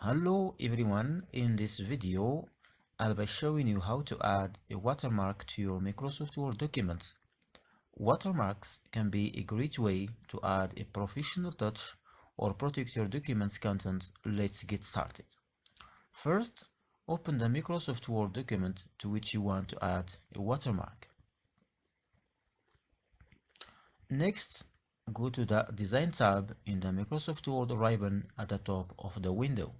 Hello everyone, in this video I'll be showing you how to add a watermark to your Microsoft Word documents. Watermarks can be a great way to add a professional touch or protect your documents content. Let's get started. First, open the Microsoft Word document to which you want to add a watermark. Next, go to the Design tab in the Microsoft Word ribbon at the top of the window.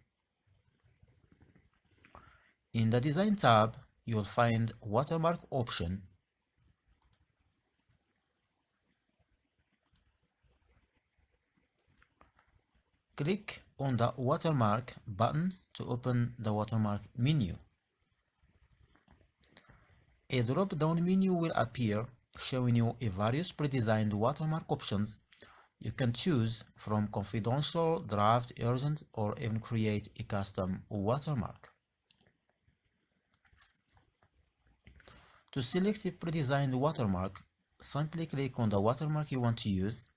In the Design tab, you will find Watermark option. Click on the Watermark button to open the Watermark menu. A drop-down menu will appear showing you a various pre-designed watermark options. You can choose from confidential, draft, urgent, or even create a custom watermark. To select a pre-designed watermark, simply click on the watermark you want to use.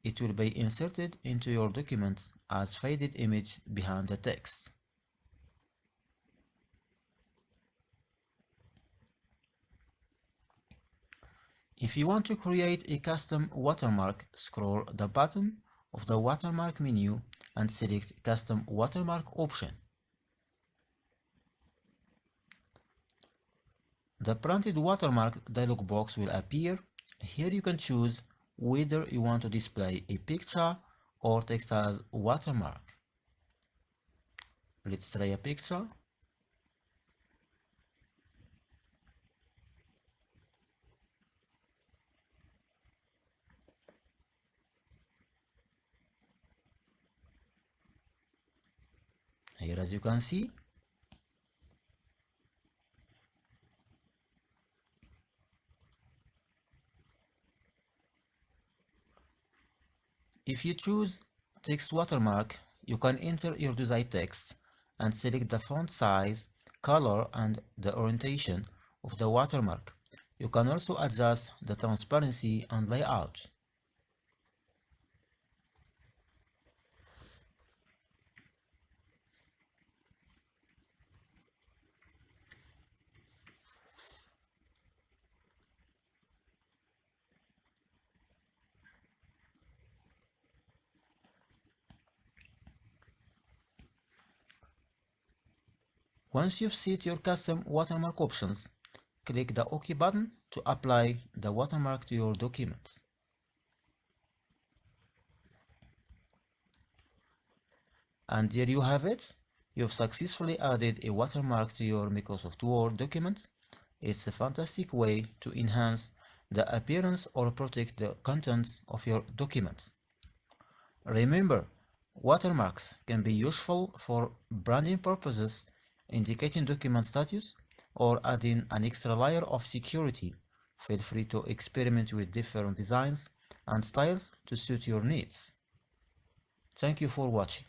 It will be inserted into your document as faded image behind the text. If you want to create a custom watermark, scroll the bottom of the watermark menu and select Custom Watermark option. The printed watermark dialog box will appear. Here you can choose whether you want to display a picture or text as watermark. Let's try a picture. Here, as you can see, if you choose text watermark, you can enter your desired text and select the font size, color, and the orientation of the watermark. You can also adjust the transparency and layout. Once you've set your custom watermark options, click the OK button to apply the watermark to your document. And there you have it. You've successfully added a watermark to your Microsoft Word document. It's a fantastic way to enhance the appearance or protect the content of your document. Remember, watermarks can be useful for branding purposes, indicating document status, or adding an extra layer of security. Feel free to experiment with different designs and styles to suit your needs. Thank you for watching.